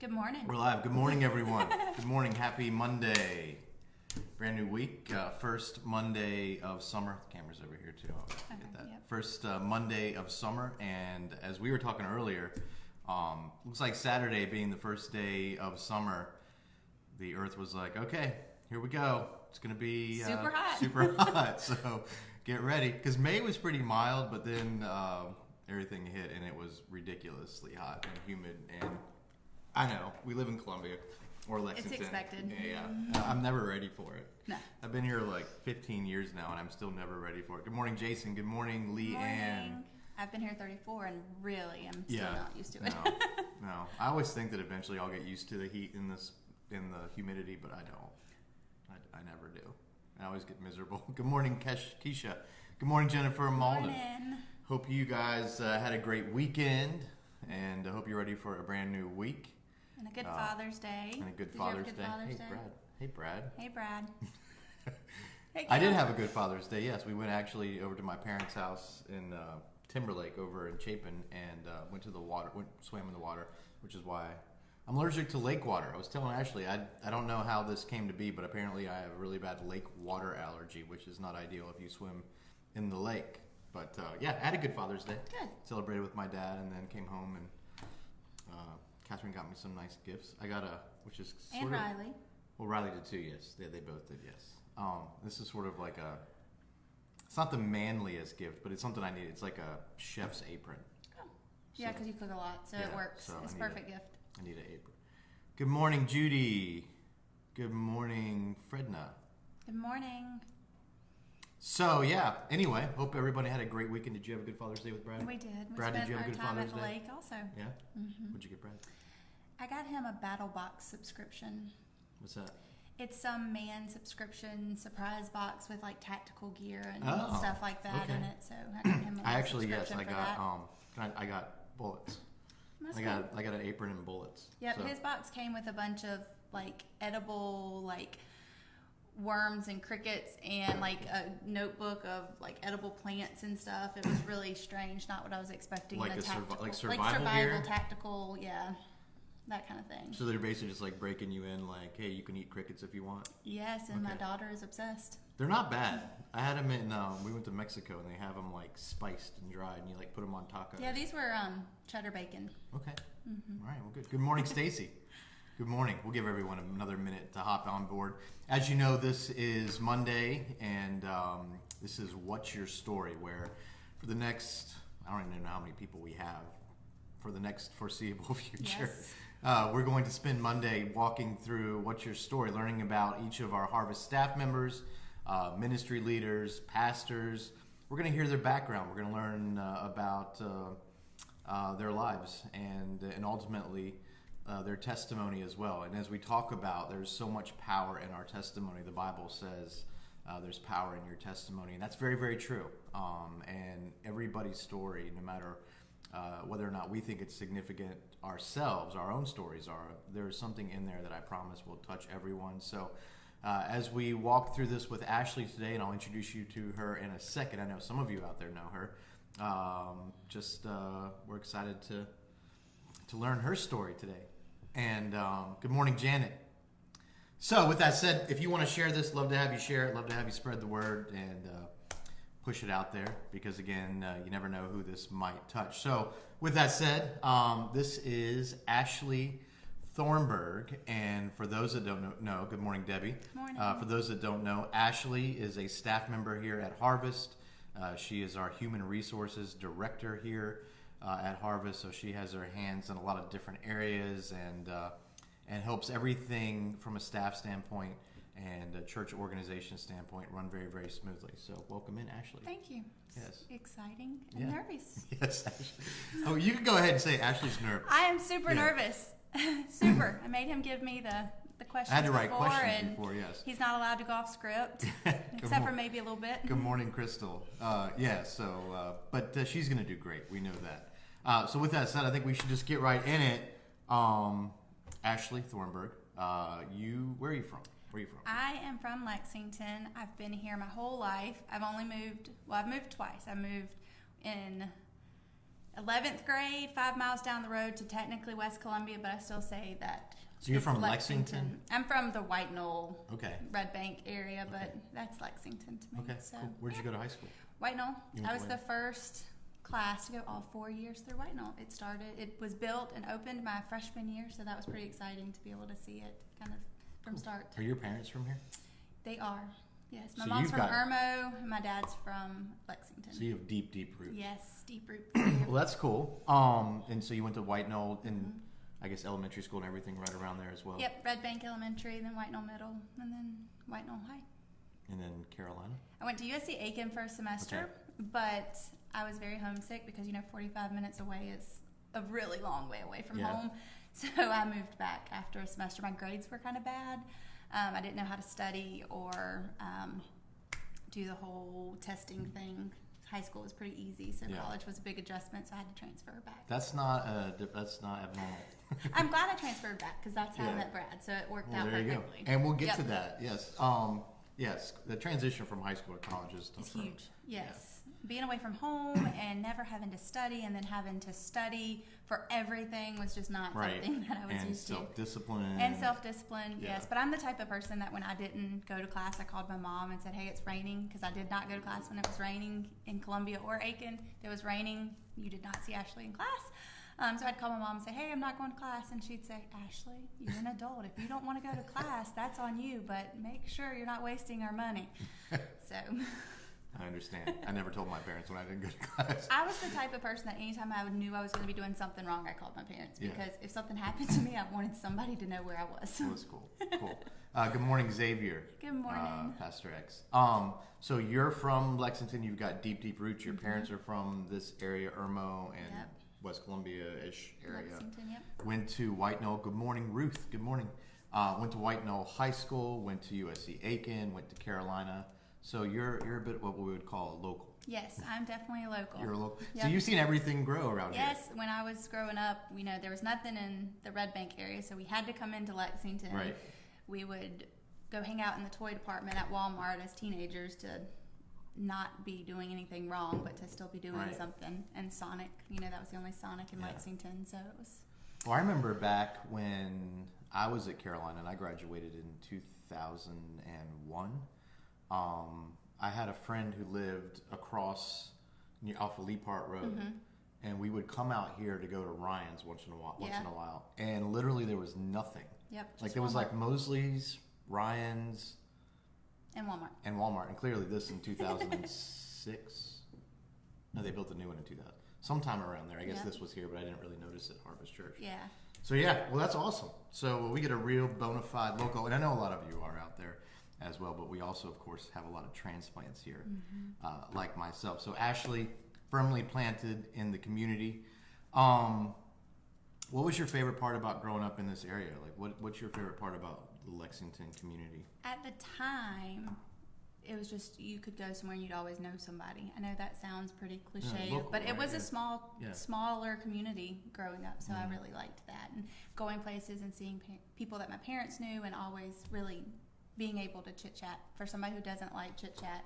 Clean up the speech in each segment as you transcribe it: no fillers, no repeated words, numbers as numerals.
Good morning. We're live. Good morning, everyone. Good morning. Happy Monday. Brand new week. First Monday of summer. The camera's over here, too. I'll get that. Yep. First Monday of summer. And as we were talking earlier, looks like Saturday being the first day of summer, the earth was like, okay, here we go. It's going to be super hot. Super hot. So get ready. Because May was pretty mild, but then everything hit and it was ridiculously hot and humid. And I know, we live in Columbia or Lexington. It's expected. Yeah. I'm never ready for it. No. I've been here like 15 years now and I'm still never ready for it. Good morning, Jason. Good morning, Lee Ann. I've been here 34 and really am still not used to it. No. I always think that eventually I'll get used to the heat in the humidity, but I don't. I never do. I always get miserable. Good morning, Keisha. Good morning, Jennifer and Malden. Morning. Hope you guys had a great weekend and I hope you're ready for a brand new week. And a good Father's Day. And a good Did you have Father's a good Day. Father's Day? Hey, Brad. Hey, Brad. Hey, I did have a good Father's Day, yes. We went actually over to my parents' house in Timberlake over in Chapin and went to the water, swam in the water, which is why I'm allergic to lake water. I was telling Ashley, I don't know how this came to be, but apparently I have a really bad lake water allergy, which is not ideal if you swim in the lake. But yeah, I had a good Father's Day. Good. Celebrated with my dad and then came home and Catherine got me some nice gifts. I got which is sort And of, Riley. well, Riley did too, yes. They both did, yes. This is sort of like it's not the manliest gift, but it's something I need. It's like a chef's apron. Oh. Yeah, because you cook a lot, so it works. So it's a perfect gift. I need an apron. Good morning, Judy. Good morning, Fredna. Good morning. So, yeah, anyway, hope everybody had a great weekend. Did you have a good Father's Day with Brad? We did. Brad, did you have a good Father's at the Day? lake also. Yeah? Mm-hmm. What'd you get, Brad? I got him a Battle Box subscription. What's that? It's some man subscription surprise box with like tactical gear and Oh, stuff like that okay. in it. So I got him a I actually, yes, subscription I for got I got bullets. That's I got an apron and bullets. Yep, so. his box came with a bunch of like edible like worms and crickets and like a notebook of like edible plants and stuff. It was really strange, not what I was expecting. Like the like survival gear? tactical, yeah, that kind of thing. So they're basically just like breaking you in, like, hey, you can eat crickets if you want. Yes, and my daughter is obsessed. They're not bad. I had them in. We went to Mexico and they have them like spiced and dried, and you like put them on tacos. Yeah, these were cheddar bacon. Okay. Mm-hmm. All right. Well, good. Good morning, Stacy. Good morning. We'll give everyone another minute to hop on board. As you know, this is Monday, and this is What's Your Story, where for the next, I don't even know how many people we have, for the next foreseeable future, we're going to spend Monday walking through What's Your Story, learning about each of our Harvest staff members, ministry leaders, pastors. We're going to hear their background. We're going to learn about their lives and ultimately their testimony as well. And as we talk about, there's so much power in our testimony. The Bible says there's power in your testimony, and that's very, very true. And everybody's story, no matter whether or not we think it's significant ourselves, our own stories are, there's something in there that I promise will touch everyone. So as we walk through this with Ashley today, and I'll introduce you to her in a second. I know some of you out there know her. We're excited to learn her story today. And good morning, Janet. So with that said, if you want to share this, love to have you share it, love to have you spread the word and push it out there, because again, you never know who this might touch. So with that said, this is Ashley Thornburg, and for those that don't know, good morning, Debbie. Morning. For those that don't know, Ashley is a staff member here at Harvest. She is our human resources director here at Harvest, so she has her hands in a lot of different areas and helps everything from a staff standpoint and a church organization standpoint run very, very smoothly. So welcome in, Ashley. Thank you. Yes. Exciting and nervous. Yes, Ashley. Oh, you can go ahead and say Ashley's nervous. I am super nervous. Super. I made him give me the questions. I had to write before, questions and before, yes. He's not allowed to go off script, except for maybe a little bit. Good morning, Crystal. But she's going to do great. We know that. So with that said, I think we should just get right in it. Ashley Thornburg, where are you from? Where are you from? I am from Lexington. I've been here my whole life. I've moved twice. I moved in 11th grade, 5 miles down the road to technically West Columbia, but I still say that. So you're from Lexington? I'm from the White Knoll, Okay. Red Bank area, but that's Lexington to me. Okay, so, cool. Where'd you go to high school? White Knoll. You went I to was White the first class to go all 4 years through White Knoll. It was built and opened my freshman year, so that was pretty exciting to be able to see it kind of from start. Are your parents from here? They are. Yes, my So mom's you've from got- Irmo, and my dad's from Lexington. So you have deep, deep roots. Yes, deep roots. Well, that's cool. And so you went to White Knoll and I guess elementary school and everything right around there as well. Yep, Red Bank Elementary, then White Knoll Middle, and then White Knoll High. And then Carolina? I went to USC Aiken for a semester, but I was very homesick because 45 minutes away is a really long way away from home. So I moved back after a semester. My grades were kind of bad. I didn't know how to study or do the whole testing thing. High school was pretty easy, so college was a big adjustment, so I had to transfer back. That's not abnormal. I'm glad I transferred back because that's how I met Brad, so it worked out there you perfectly. go. And we'll get to that. Yes. Yes. The transition from high school to college is tough. It's huge. Yes. Being away from home and never having to study and then having to study for everything was just not something that I was used to. And self-discipline, yes. But I'm the type of person that when I didn't go to class, I called my mom and said, hey, it's raining, because I did not go to class when it was raining in Columbia or Aiken. If it was raining, you did not see Ashley in class. So I'd call my mom and say, hey, I'm not going to class. And she'd say, Ashley, you're an adult. If you don't want to go to class, that's on you. But make sure you're not wasting our money. So... I understand. I never told my parents when I didn't go to class. I was the type of person that anytime I knew I was going to be doing something wrong, I called my parents. Because if something happened to me, I wanted somebody to know where I was. That was cool. Cool. Good morning, Xavier. Good morning. Pastor X. So you're from Lexington. You've got deep, deep roots. Your parents are from this area, Irmo and West Columbia-ish area. Lexington, Went to White Knoll. Good morning, Ruth. Good morning. Went to White Knoll High School. Went to USC Aiken. Went to Carolina. So you're a bit what we would call a local. Yes, I'm definitely a local. You're a local. Yep. So you've seen everything grow around here. Yes, when I was growing up, there was nothing in the Red Bank area, so we had to come into Lexington. Right. We would go hang out in the toy department at Walmart as teenagers to not be doing anything wrong, but to still be doing something. And Sonic, that was the only Sonic in Lexington, so it was... Well, I remember back when I was at Carolina and I graduated in 2001. I had a friend who lived across off of Lee Park Road, and we would come out here to go to Ryan's once in a while, and literally there was nothing. Yep. Like there was like Mosley's, Ryan's, and Walmart, and clearly this in 2006. No, they built a new one in 2000. Sometime around there. I guess this was here, but I didn't really notice it at Harvest Church. Yeah. So well, that's awesome. So we get a real bona fide local, and I know a lot of you are out there as well, but we also, of course, have a lot of transplants here, like myself. So Ashley, firmly planted in the community. What was your favorite part about growing up in this area? Like, what's your favorite part about the Lexington community? At the time, it was just you could go somewhere and you'd always know somebody. I know that sounds pretty cliche, local, but it was a Yeah. smaller community growing up, so I really liked that. And going places and seeing people that my parents knew, and always really being able to chit-chat. For somebody who doesn't like chit-chat,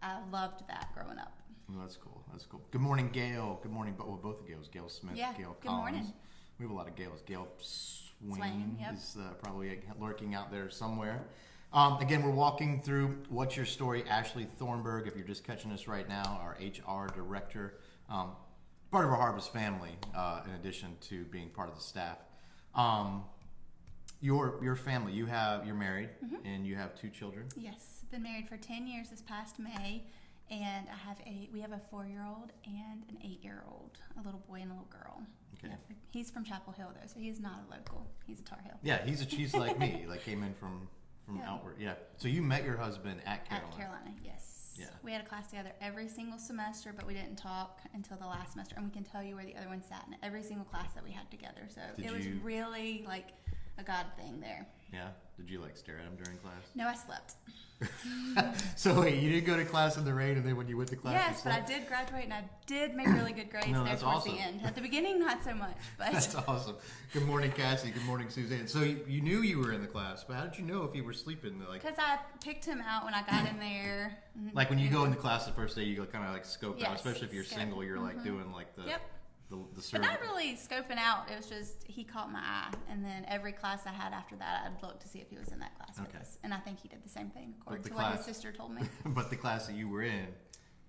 I loved that growing up. Well, that's cool. That's cool. Good morning, Gail. Good morning, both of Gails. Gail Smith, Gail Collins. Good morning. We have a lot of Gails. Gail Swain is probably lurking out there somewhere. Again, we're walking through What's Your Story. Ashley Thornburg, if you're just catching us right now, our HR director, part of our Harvest family, in addition to being part of the staff. Your family, you're married, and you have 2 children. Yes, been married for 10 years this past May, and we have a 4-year-old and an 8-year-old, a little boy and a little girl. Okay. Yep. He's from Chapel Hill though, so he's not a local. He's a Tar Heel. Yeah, he's like me, like came in from outward. Yeah. So you met your husband at Carolina. At Carolina, yes. Yeah. We had a class together every single semester, but we didn't talk until the last semester, and we can tell you where the other one sat in every single class that we had together. So it was really like a God thing there. Yeah. Did you stare at him during class? No, I slept. So wait, you didn't go to class in the rain, and then when you went to class, yes, but I did graduate, and I did make really good grades there towards the end. At the beginning, not so much, but that's awesome. Good morning, Cassie. Good morning, Suzanne. So you knew you were in the class, but how did you know if you were sleeping? Because I picked him out when I got in there. Like when you go into class the first day, you go kind of scope out, especially if you're single. You're doing the. Yep. the But service. not really scoping out. It was just he caught my eye, and then every class I had after that, I'd look to see if he was in that class with Okay. us. And I think he did the same thing, according the to what his class- sister told me. But the class that you were in,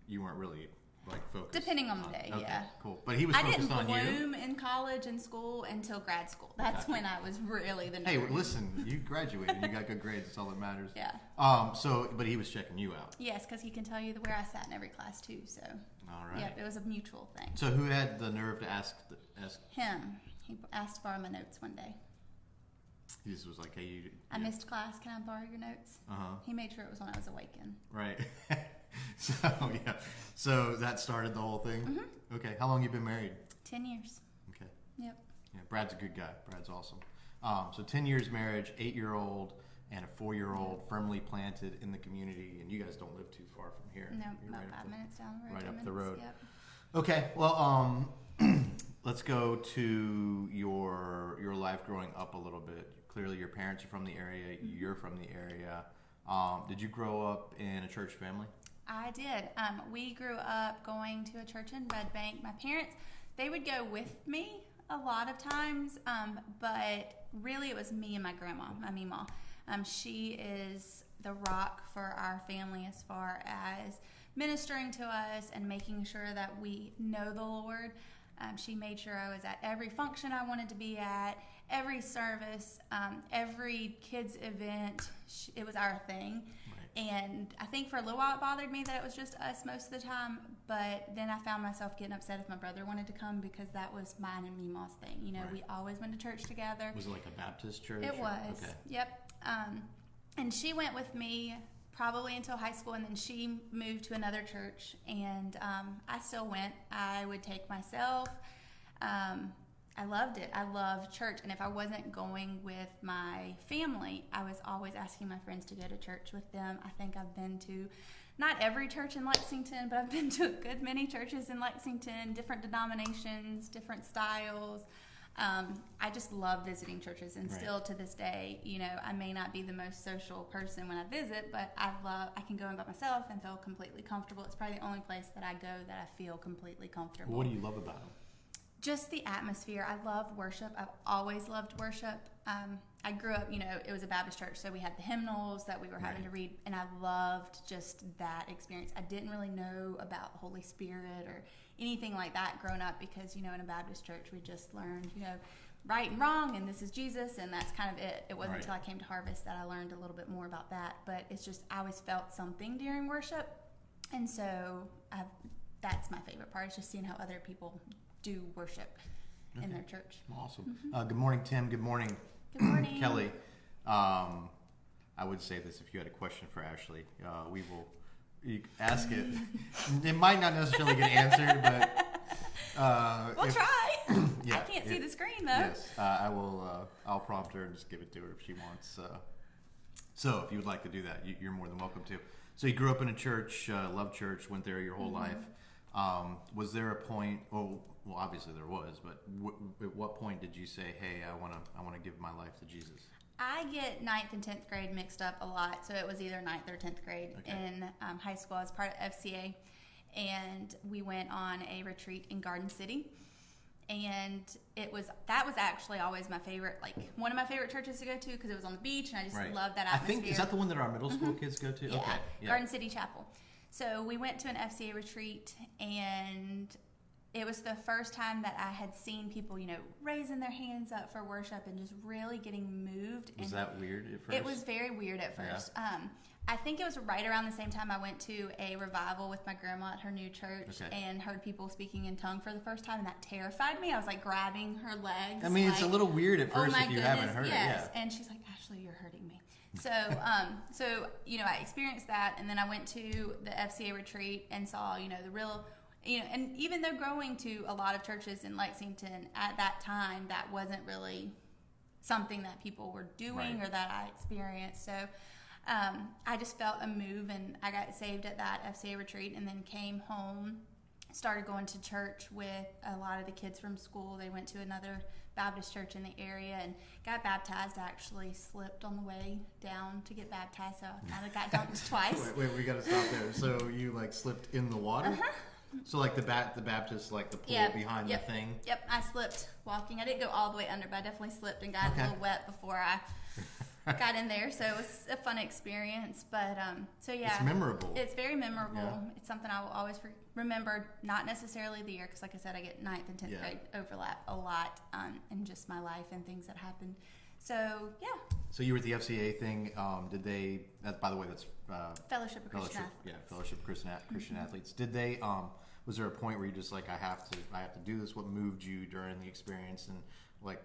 you weren't really like focused. Depending on the day, Okay, yeah. cool. But he was I focused didn't on you. bloom in college and school until grad school. That's Gotcha. when I was really the nerd. Hey, listen, you graduated. You got good grades. That's all that matters. Yeah. But he was checking you out. Yes, because he can tell you where I sat in every class too. So, All right. yep, it was a mutual thing. So who had the nerve to ask? Him. He asked to borrow my notes one day. He just was like, hey, I missed class. Can I borrow your notes? He made sure it was when I was awakened. Right. So yeah. So that started the whole thing. Mm-hmm. Okay. How long you been married? 10 years. Okay. Yep. Yeah. Brad's a good guy. Brad's awesome. So 10 years marriage, 8-year-old, and a 4-year-old firmly planted in the community, and you guys don't live too far from here. No, You're about right up 5 minutes down the road. right 10 up the minutes, road. Yep. Okay, well, let's go to your life growing up a little bit. Clearly, your parents are from the area. You're from the area. Did you grow up in a church family? I did. We grew up going to a church in Red Bank. My parents, they would go with me a lot of times, but really it was me and my grandma, my Meemaw. She is the rock for our family as far as ministering to us and making sure that we know the Lord. She made sure I was at every function I wanted to be at, every service, every kids event. It was our thing. Right. And I think for a little while it bothered me that it was just us most of the time, but then I found myself getting upset if my brother wanted to come because that was mine and Meemaw's thing. You know, Right. we always went to church together. Was it like a Baptist church? It was. Okay. Yep. And she went with me probably until high school, and then she moved to another church, and I still went. I would take myself. I loved it. I loved church, and if I wasn't going with my family, I was always asking my friends to go to church with them. I think I've been to not every church in Lexington, but I've been to a good many churches in Lexington, different denominations, different styles. I just love visiting churches, and Right. still to this day, you know, I may not be the most social person when I visit, but I can go in by myself and feel completely comfortable. It's probably the only place that I go that I feel completely comfortable. What do you love about them? Just the atmosphere. I love worship. I've always loved worship. I grew up, you know, it was a Baptist church, so we had the hymnals that we were having Right. to read, and I loved just that experience. I didn't really know about the Holy Spirit or anything like that growing up because, you know, in a Baptist church, we just learned, you know, right and wrong, and this is Jesus, and that's kind of it. It wasn't Right. until I came to Harvest that I learned a little bit more about that, but it's just, I always felt something during worship, and so that's my favorite part, is just seeing how other people do worship in their church. Awesome. Good morning, Tim. Good morning, Good morning. Kelly. I would say this if you had a question for Ashley. We will you ask it. It might not necessarily get answered, but We'll try. yeah, I can't see the screen though. Yes, I will. I'll prompt her and just give it to her if she wants. So if you would like to do that, you're more than welcome to. So you grew up in a church, loved church, went there your whole life. Was there a point? Well, obviously there was, but at what point did you say, "Hey, I want to give my life to Jesus"? I get 9th and 10th grade mixed up a lot, so it was either 9th or 10th grade in high school. I was part of FCA, and we went on a retreat in Garden City, and that was actually always my favorite, like one of my favorite churches to go to because it was on the beach, and I just loved that atmosphere. I think, is that the one that our middle school kids go to? Yeah. Okay. Yeah. Garden City Chapel. So we went to an FCA retreat, and it was the first time that I had seen people, you know, raising their hands up for worship and just really getting moved. Was that weird at first? It was very weird at first. Yeah. I think it was right around the same time I went to a revival with my grandma at her new church and heard people speaking in tongue for the first time, and that terrified me. I was like grabbing her legs. I mean, it's a little weird at first if you haven't heard yes. it. Yeah. And she's like, "Ashley, you're hurting me." So, you know, I experienced that, and then I went to the FCA retreat and saw, you know, the real, you know, and even though growing to a lot of churches in Lexington at that time, that wasn't really something that people were doing or that I experienced. So, I just felt a move, and I got saved at that FCA retreat, and then came home, started going to church with a lot of the kids from school. They went to another Baptist church in the area and got baptized. I actually slipped on the way down to get baptized, so I kind of got dunked twice. Wait, we got to stop there. So you like slipped in the water? So like the Baptist, like the pool behind the thing. Yep, I slipped walking. I didn't go all the way under, but I definitely slipped and got a little wet before I got in there. So it was a fun experience. But so yeah, it's memorable. It's very memorable. Yeah. It's something I will always remember. Not necessarily the year, because like I said, I get 9th and 10th grade overlap a lot in just my life and things that happened. So yeah. So you were at the FCA thing. Did they? By the way, that's Fellowship of Christian Athletes. Yeah, Fellowship of Christian Athletes. Did they? Was there a point where you just like I have to do this? What moved you during the experience, and like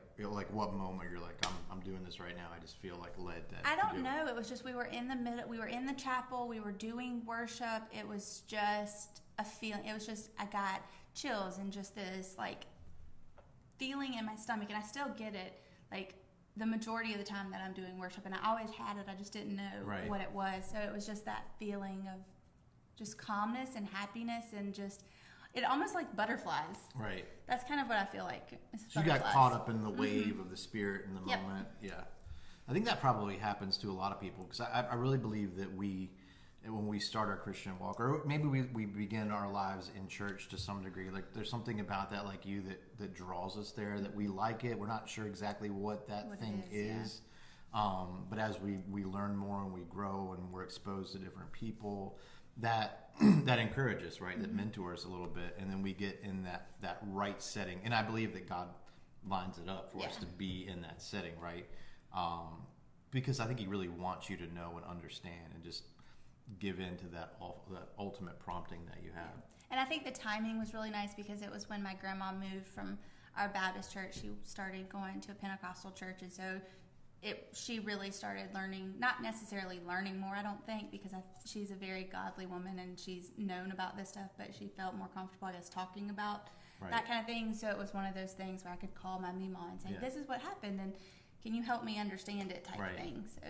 what moment you're like I'm doing this right now? I just feel like led to. I don't know. It was just we were in the middle. We were in the chapel. We were doing worship. It was just a feeling. It was just I got chills and just this like feeling in my stomach, and I still get it. Like the majority of the time that I'm doing worship, and I always had it. I just didn't know what it was. So it was just that feeling of just calmness and happiness, and just it almost like butterflies. Right. That's kind of what I feel like. So you got caught up in the wave of the Spirit in the moment. Yeah. I think that probably happens to a lot of people, because I really believe that when we start our Christian walk, or maybe we begin our lives in church to some degree, like there's something about that, like you, that draws us there, that we like it. We're not sure exactly what that thing is. But as we learn more and we grow and we're exposed to different people, that encourages, right? That mentors a little bit, and then we get in that right setting. And I believe that God lines it up for us to be in that setting, right? Because I think He really wants you to know and understand and just give in to that ultimate prompting that you have. And I think the timing was really nice, because it was when my grandma moved from our Baptist church. She started going to a Pentecostal church, and so she really started learning, not necessarily learning more, I don't think, because she's a very godly woman and she's known about this stuff, but she felt more comfortable, I guess, talking about that kind of thing. So it was one of those things where I could call my Mima and say, this is what happened, and can you help me understand it type thing. So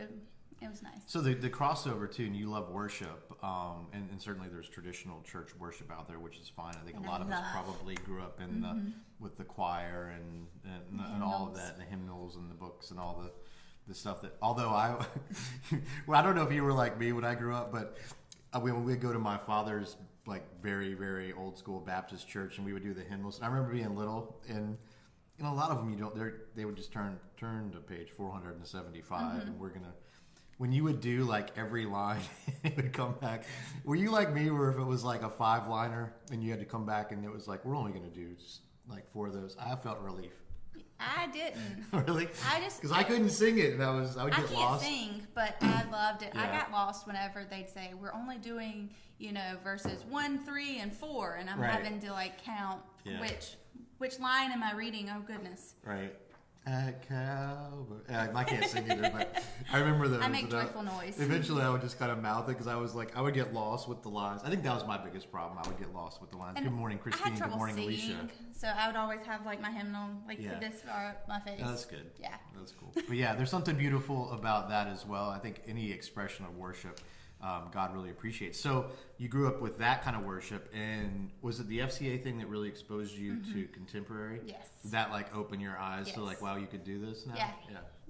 it was nice. So the crossover too, and you love worship, and certainly there's traditional church worship out there, which is fine. I think a lot of us probably grew up in with the choir and all of that, and the hymnals and the books and all the stuff that, although I don't know if you were like me when I grew up, but when we'd go to my father's like very, very old school Baptist church, and we would do the hymnals. And I remember being little, and a lot of them they would just turn to page 475, and when you would do like every line, it would come back. Were you like me, where if it was like a 5-liner and you had to come back and it was like, we're only going to do just like 4 of those? I felt relief. I didn't. Really? Because I couldn't sing it, and I would get lost. I can't sing, but I loved it. I got lost whenever they'd say, we're only doing, verses 1, 3, and 4, and I'm having to like count which line am I reading? Oh goodness. Right. At Calvary. I can't sing either, but I remember those. I make joyful noise. Eventually, I would just kind of mouth it, because I was like, I would get lost with the lines. I think that was my biggest problem. I would get lost with the lines. And good morning, Christine. Good morning, singing, Alicia. So I would always have like my hymnal this far up my face. That's good. Yeah. That's cool. But yeah, there's something beautiful about that as well. I think any expression of worship, God really appreciates. So you grew up with that kind of worship, and was it the FCA thing that really exposed you to contemporary? Yes. Did that like open your eyes to like, wow, you could do this now?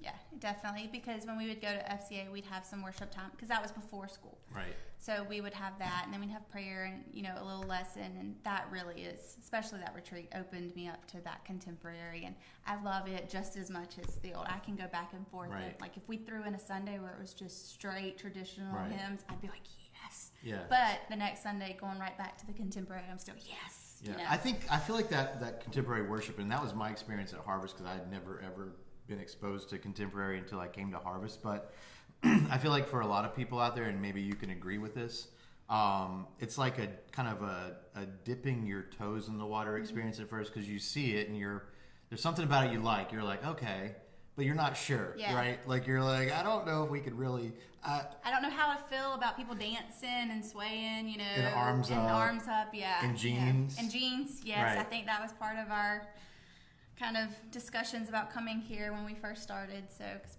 Yeah, definitely. Because when we would go to FCA, we'd have some worship time, because that was before school. Right. So we would have that, and then we'd have prayer and, a little lesson, and that really is, especially that retreat, opened me up to that contemporary, and I love it just as much as the old. I can go back and forth. Right. And, like, if we threw in a Sunday where it was just straight traditional hymns, I'd be like, yes. Yeah. But the next Sunday, going right back to the contemporary, I'm still, yes. Yeah. I feel like that contemporary worship, and that was my experience at Harvest, because I had never, ever been exposed to contemporary until I came to Harvest. But I feel like for a lot of people out there, and maybe you can agree with this, it's like a kind of a dipping your toes in the water experience at first, because you see it and there's something about it you like. You're like, okay, but you're not sure, right? Like you're like, I don't know if we could really. I don't know how I feel about people dancing and swaying, and arms up, and jeans, yes. Right. I think that was part of our kind of discussions about coming here when we first started. So, because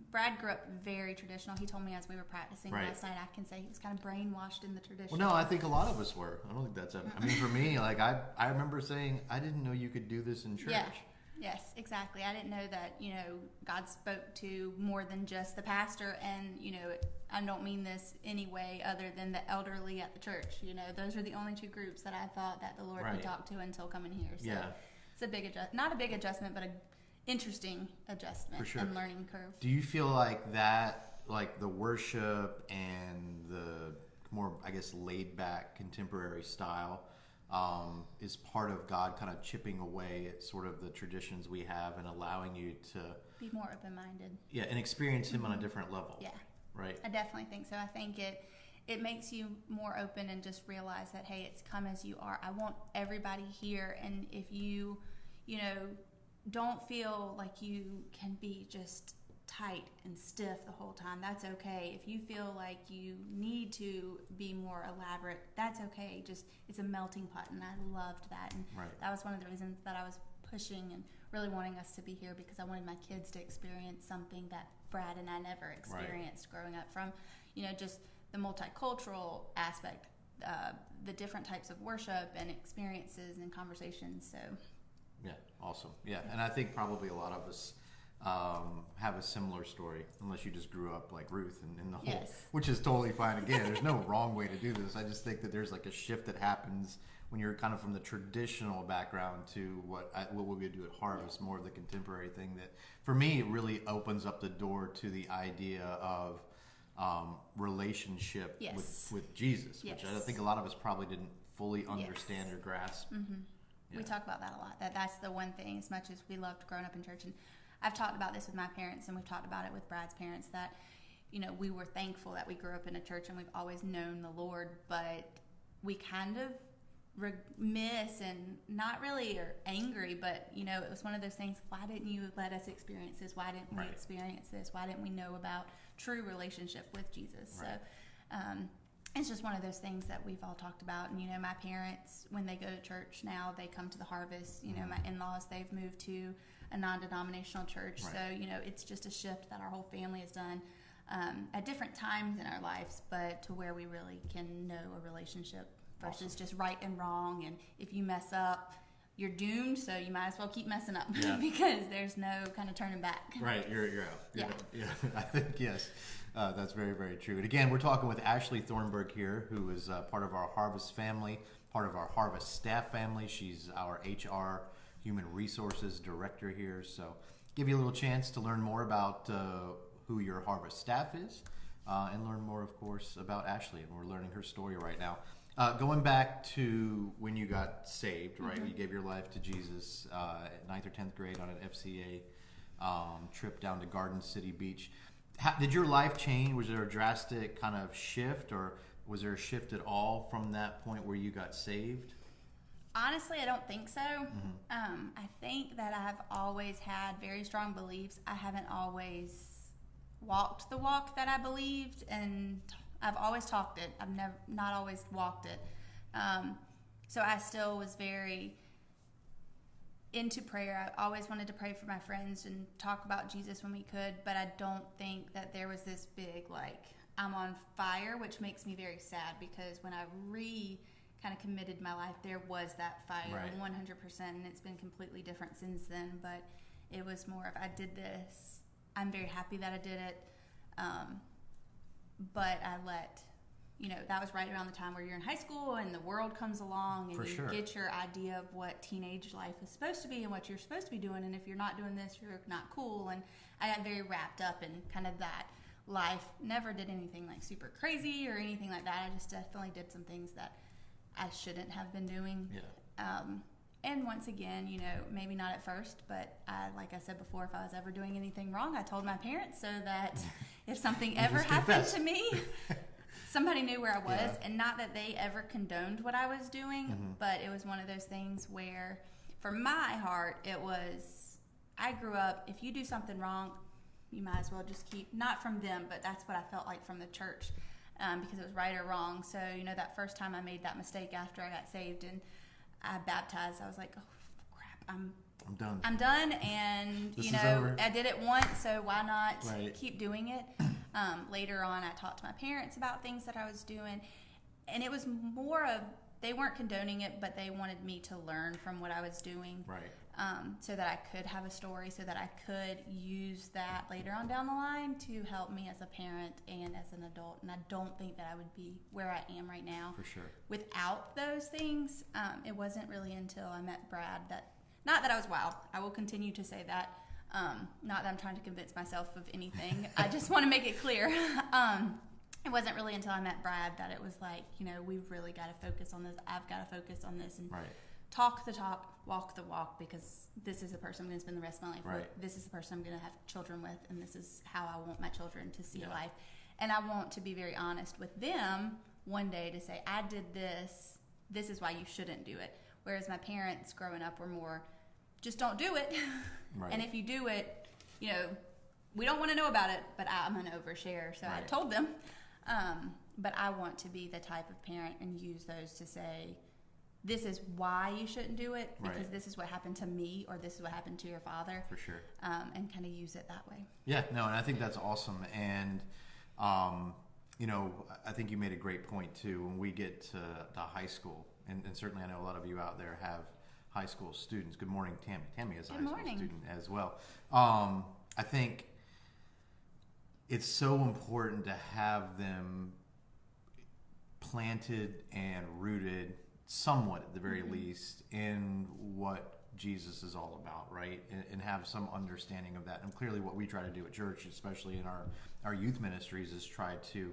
Brad grew up very traditional. He told me as we were practicing last night, I can say he was kind of brainwashed in the tradition. Well, no, I think a lot of us were. I don't think that's I mean, for me, like I remember saying, I didn't know you could do this in church. Yes, exactly. I didn't know that, God spoke to more than just the pastor. And, I don't mean this any way other than the elderly at the church. Those are the only two groups that I thought that the Lord would talk to until coming here. So it's a big not a big adjustment, but an interesting adjustment For sure. and learning curve. Do you feel like that, like the worship and the more, I guess, laid back contemporary style, is part of God kind of chipping away at sort of the traditions we have and allowing you to be more open-minded? Yeah, and experience Him on a different level. Yeah. Right. I definitely think so. I think it makes you more open and just realize that, hey, it's come as you are. I want everybody here. And if you, don't feel like you can be just tight and stiff the whole time, that's okay. If you feel like you need to be more elaborate, that's okay. Just, it's a melting pot, and I loved that. And that was one of the reasons that I was pushing and really wanting us to be here, because I wanted my kids to experience something that Brad and I never experienced growing up, from, just the multicultural aspect, the different types of worship and experiences and conversations. So yeah, awesome. Yeah, and I think probably a lot of us have a similar story, unless you just grew up like Ruth and in the whole, which is totally fine. Again, there's no wrong way to do this. I just think that there's like a shift that happens when you're kind of from the traditional background to what we do at Harvest, more of the contemporary thing. That for me, it really opens up the door to the idea of relationship with Jesus, which I think a lot of us probably didn't fully understand or grasp. Mm-hmm. Yeah. We talk about that a lot. That's the one thing, as much as we loved growing up in church, and I've talked about this with my parents, and we've talked about it with Brad's parents, that we were thankful that we grew up in a church and we've always known the Lord, but we kind of miss, and not really are angry, but it was one of those things. Why didn't you let us experience this? Why didn't we experience this? Why didn't we know about true relationship with Jesus? So it's just one of those things that we've all talked about. And my parents, when they go to church now, they come to the Harvest. My in-laws, they've moved to a non-denominational church. So it's just a shift that our whole family has done at different times in our lives, but to where we really can know a relationship versus just right and wrong. And if you mess up, you're doomed, so you might as well keep messing up because there's no kind of turning back. Right, you're out. Yeah. I think, yes, that's very, very true. And again, we're talking with Ashley Thornburg here, who is part of our Harvest family, part of our Harvest staff family. She's our HR Human Resources Director here. So give you a little chance to learn more about who your Harvest staff is and learn more, of course, about Ashley. And we're learning her story right now. Going back to when you got saved, right? You gave your life to Jesus at 9th or 10th grade on an FCA trip down to Garden City Beach. Did your life change? Was there a drastic kind of shift, or was there a shift at all from that point where you got saved? Honestly, I don't think so. I think that I've always had very strong beliefs. I haven't always walked the walk that I believed, and I've always talked it. I've not always walked it. So I still was very into prayer. I always wanted to pray for my friends and talk about Jesus when we could, but I don't think that there was this big, I'm on fire, which makes me very sad, because when I kind of committed my life, there was that fire 100%, and it's been completely different since then. But it was more of, I did this, I'm very happy that I did it, but I let, that was right around the time where you're in high school and the world comes along, and you get your idea of what teenage life is supposed to be and what you're supposed to be doing, and if you're not doing this, you're not cool. And I got very wrapped up in kind of that life. Never did anything super crazy or anything like that. I just definitely did some things that I shouldn't have been doing. And once again, maybe not at first, but like I said before, if I was ever doing anything wrong, I told my parents, so that if something ever happened to me, somebody knew where I was. And not that they ever condoned what I was doing, but it was one of those things where, for my heart, it was, I grew up, if you do something wrong, you might as well just keep, not from them, but that's what I felt like from the church, because it was right or wrong. So, that first time I made that mistake after I got saved and I baptized, I was like, oh crap, I'm done. I'm done, and I did it once, so why not keep doing it? Later on, I talked to my parents about things that I was doing, and it was more of, they weren't condoning it, but they wanted me to learn from what I was doing. so that I could have a story, so that I could use that later on down the line to help me as a parent and as an adult. And I don't think that I would be where I am right now For sure. without those things. It wasn't really until I met Brad that, not that I was wild, I will continue to say that, not that I'm trying to convince myself of anything. I just want to make it clear. It wasn't really until I met Brad that it was like, we've really got to focus on this. I've got to focus on this and talk the talk, walk the walk, because this is the person I'm going to spend the rest of my life with. This is the person I'm going to have children with, and this is how I want my children to see life. And I want to be very honest with them one day to say, I did this. This is why you shouldn't do it. Whereas my parents growing up were more, just don't do it. And if you do it, we don't want to know about it, but I'm an overshare. So I told them. But I want to be the type of parent and use those to say, this is why you shouldn't do it, because this is what happened to me, or this is what happened to your father. For sure. And kind of use it that way. Yeah, no, and I think that's awesome. And, I think you made a great point too. When we get to high school, and certainly I know a lot of you out there have high school students. Good morning, Tammy. Tammy is a high school student as well. I think it's so important to have them planted and rooted somewhat at the very least in what Jesus is all about, right? And have some understanding of that. And clearly what we try to do at church, especially in our youth ministries, is try to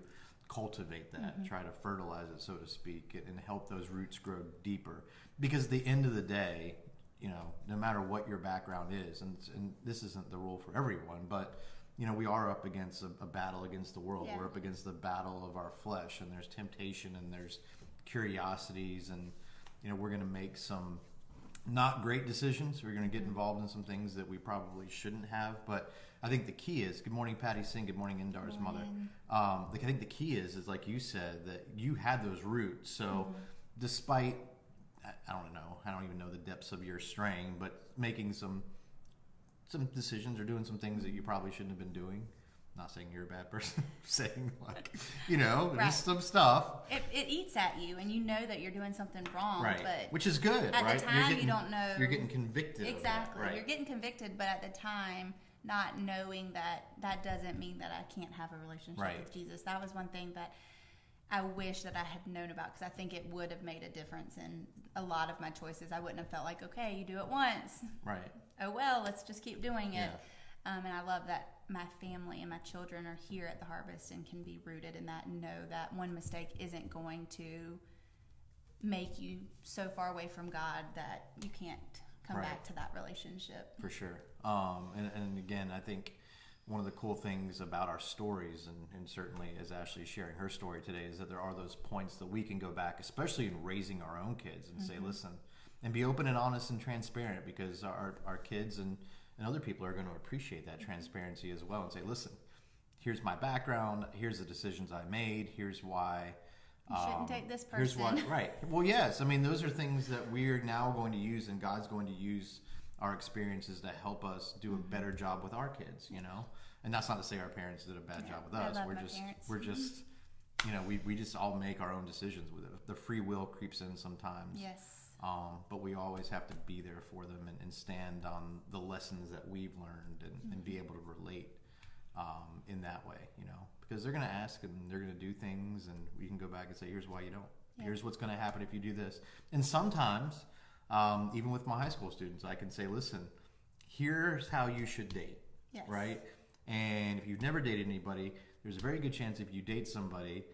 cultivate that, try to fertilize it, so to speak, and help those roots grow deeper. Because at the end of the day, no matter what your background is, and this isn't the rule for everyone, but we are up against a battle against the world. We're up against the battle of our flesh, and there's temptation and there's curiosities, and we're going to make some not great decisions. We're going to get involved in some things that we probably shouldn't have. But I think the key is, good morning, Patty Singh. Good morning, Indar's mother. I think the key is like you said, that you had those roots. So despite, I don't even know the depths of your straying, but making some decisions or doing some things that you probably shouldn't have been doing. Not saying you're a bad person, saying just some stuff. It eats at you, and you know that you're doing something wrong. Right, but which is good, at the time, you don't know. You're getting convicted. Exactly. Of that, You're getting convicted, but at the time, not knowing that doesn't mean that I can't have a relationship with Jesus. That was one thing that I wish that I had known about, because I think it would have made a difference in a lot of my choices. I wouldn't have felt like, okay, you do it once. Right. Oh, well, let's just keep doing it. And I love that my family and my children are here at the Harvest and can be rooted in that and know that one mistake isn't going to make you so far away from God that you can't come back to that relationship. For sure. And again, I think one of the cool things about our stories, and certainly as Ashley's sharing her story today, is that there are those points that we can go back, especially in raising our own kids, and say, listen, and be open and honest and transparent, because our kids and other people are going to appreciate that transparency as well, and say, listen, here's my background, here's the decisions I made, here's why. You shouldn't take this person. Here's why, right. Well, yes. I mean, those are things that we're now going to use, and God's going to use our experiences to help us do a better job with our kids, And that's not to say our parents did a bad job with us. We're just, we just all make our own decisions with it. The free will creeps in sometimes. Yes. But we always have to be there for them and stand on the lessons that we've learned and be able to relate in that way, because they're going to ask and they're going to do things, and we can go back and say, here's why you don't. Yeah. Here's what's going to happen if you do this. And sometimes, even with my high school students, I can say, listen, here's how you should date, right? And if you've never dated anybody, there's a very good chance if you date somebody,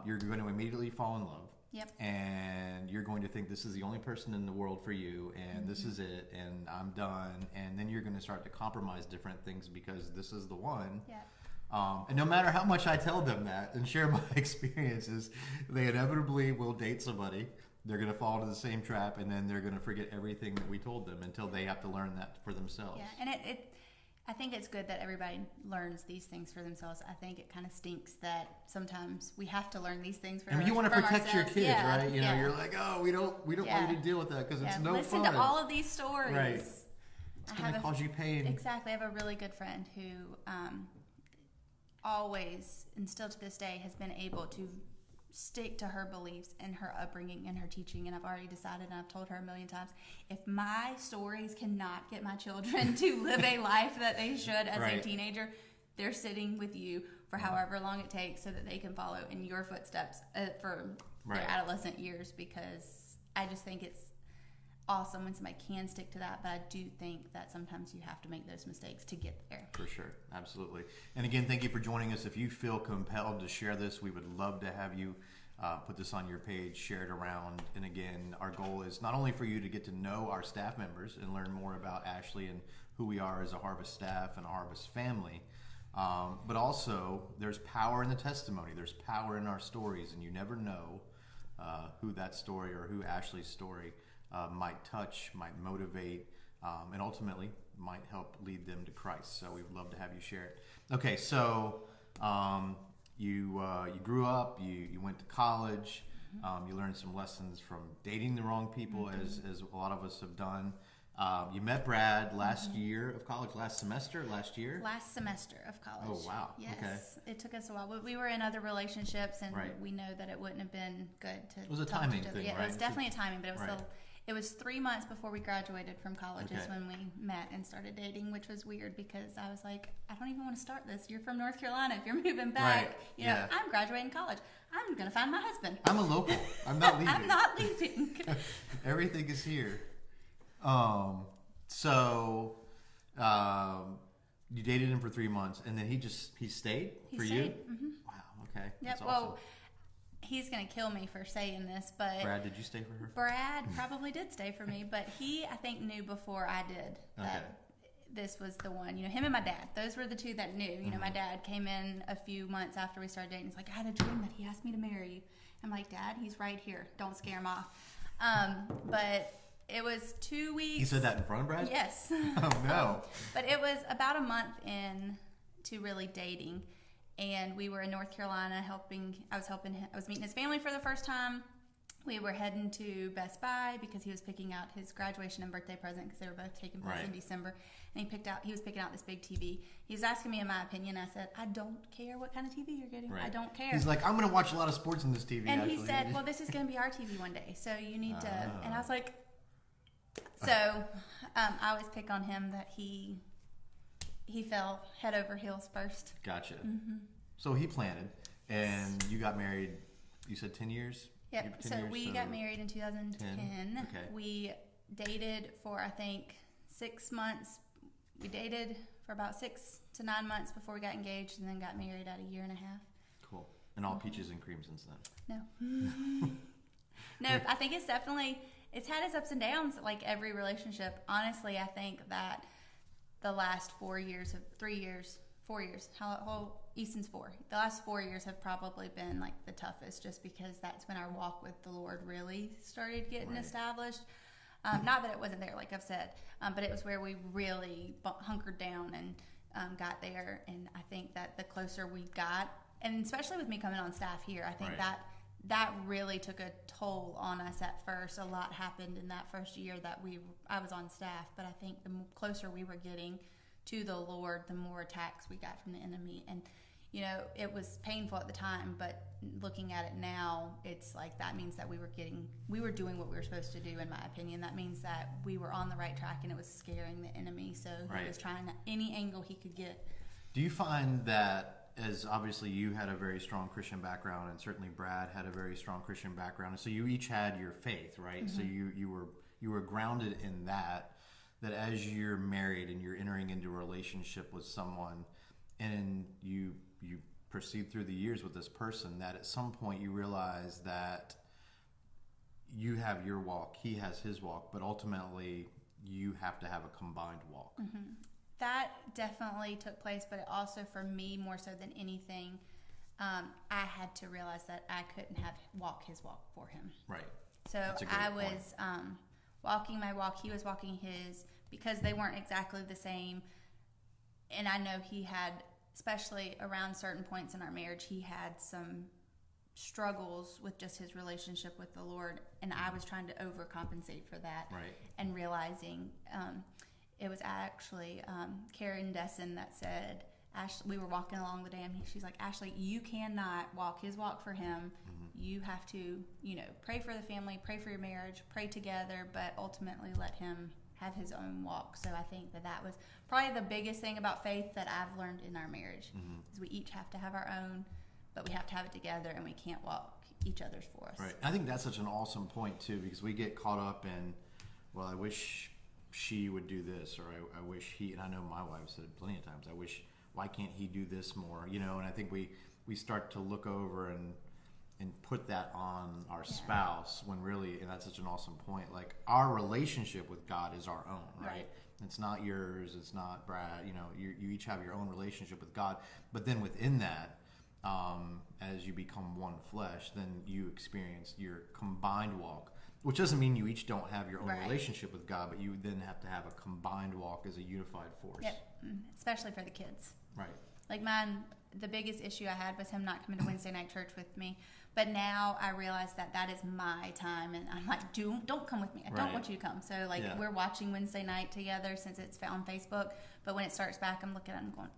you're going to immediately fall in love. Yep. And you're going to think this is the only person in the world for you, and this is it, and I'm done. And then you're going to start to compromise different things because this is the one. Yeah. And no matter how much I tell them that and share my experiences, they inevitably will date somebody. They're going to fall into the same trap, and then they're going to forget everything that we told them until they have to learn that for themselves. Yeah, and I think it's good that everybody learns these things for themselves. I think it kind of stinks that sometimes we have to learn these things for ourselves. And you want to protect your kids, right? You're like, oh, we don't want you to deal with that because it's no fun. Listen to all of these stories. Right. It's going to cause you pain. Exactly. I have a really good friend who always, and still to this day, has been able to stick to her beliefs and her upbringing and her teaching. And I've already decided, and I've told her a million times, if my stories cannot get my children to live a life that they should as a teenager, they're sitting with you for however long it takes so that they can follow in your footsteps for their adolescent years, because I just think it's awesome when somebody can stick to that, but I do think that sometimes you have to make those mistakes to get there. For sure. Absolutely. And again, thank you for joining us. If you feel compelled to share this, we would love to have you put this on your page, share it around. And again, our goal is not only for you to get to know our staff members and learn more about Ashley and who we are as a Harvest staff and a Harvest family, but also there's power in the testimony. There's power in our stories, and you never know who that story or who Ashley's story might touch, might motivate, and ultimately might help lead them to Christ. So we would love to have you share it. Okay, so you grew up, you went to college, you learned some lessons from dating the wrong people, as a lot of us have done. You met Brad last year of college, last semester of college. Oh, wow. Yes. Okay. It took us a while. We were in other relationships, and we know that it wouldn't have been good to. It was a talk timing to each other. thing, Yeah, right? it was definitely a timing, but it was Right. it was 3 months before we graduated from college is when we met and started dating, which was weird because I was like, I don't even want to start this. You're from North Carolina. If you're moving back, Right. you know, I'm graduating college. I'm going to find my husband. I'm a local. I'm not leaving. I'm not leaving. Everything is here. So you dated him for 3 months, and then he stayed for you? Mm-hmm. Wow, okay. Yep. That's awesome. Well, he's going to kill me for saying this, but Brad, did you stay for her? Brad probably did stay for me, but he, I think, knew before I did that this was the one. You know, him and my dad, those were the two that knew. You know, my dad came in a few months after we started dating. He's like, I had a dream that he asked me to marry you. I'm like, Dad, he's right here. Don't scare him off. But it was 2 weeks. He said that in front of Brad? Yes. Oh, no. But it was about a month in to really dating. And we were in North Carolina I was meeting his family for the first time. We were heading to Best Buy because he was picking out his graduation and birthday present because they were both taking place in December. And he was picking out this big TV. He was asking me in my opinion. I said, I don't care what kind of TV you're getting. Right. I don't care. He's like, I'm going to watch a lot of sports on this TV. And he said, well, this is going to be our TV one day. So you need to. And I was like, so I always pick on him that he fell head over heels first. Gotcha. So he planted, and you got married, you said 10 years? Yep. So we got married in 2010. Okay. We dated for, I think, 6 months. We dated for about 6 to 9 months before we got engaged, and then got married at a year and a half. Cool. And all peaches and cream since then? No. No, I think it's had its ups and downs, like every relationship. Honestly, I think that the last 4 years, Easton's 4. The last 4 years have probably been like the toughest, just because that's when our walk with the Lord really started getting established. Not that it wasn't there, like I've said, but it was where we really hunkered down and got there. And I think that the closer we got, and especially with me coming on staff here, I think that really took a toll on us at first. A lot happened in that first year that I was on staff, but I think the closer we were getting to the Lord, the more attacks we got from the enemy. And you know, it was painful at the time, but looking at it now, it's like that means that we were doing what we were supposed to do, in my opinion. That means that we were on the right track, and it was scaring the enemy. So he was trying any angle he could get. Do you find that, as obviously you had a very strong Christian background, and certainly Brad had a very strong Christian background, and so you each had your faith, right? So you were grounded in that as you're married and you're entering into a relationship with someone, and you proceed through the years with this person, that at some point you realize that you have your walk, he has his walk, but ultimately you have to have a combined walk. That definitely took place, but it also, for me, more so than anything, I had to realize that I couldn't walk his walk for him. Right. So I was walking my walk, he was walking his, because they weren't exactly the same. And I know he had, especially around certain points in our marriage, he had some struggles with just his relationship with the Lord, and I was trying to overcompensate for that. Right. And realizing it was actually Karen Desson that said, Ashley, we were walking along the dam. She's like, Ashley, you cannot walk his walk for him You have to, pray for the family, pray for your marriage, pray together, but ultimately let him have his own walk. So I think that was probably the biggest thing about faith that I've learned in our marriage, is we each have to have our own, but we have to have it together, and we can't walk each other's for us. Right. I think that's such an awesome point too, because we get caught up in, well, I wish she would do this, or I wish he, and I know my wife said it plenty of times, why can't he do this more? And I think we start to look over and put that on our spouse, when really, and that's such an awesome point, like our relationship with God is our own, right? It's not yours, it's not Brad, you each have your own relationship with God, but then within that, as you become one flesh, then you experience your combined walk, which doesn't mean you each don't have your own relationship with God, but you then have to have a combined walk as a unified force. Yep, especially for the kids. Right. Like mine, the biggest issue I had was him not coming to Wednesday night church with me. But now I realize that is my time, and I'm like, don't come with me. I don't want you to come. So we're watching Wednesday night together since it's on Facebook. But when it starts back, I'm looking at him going,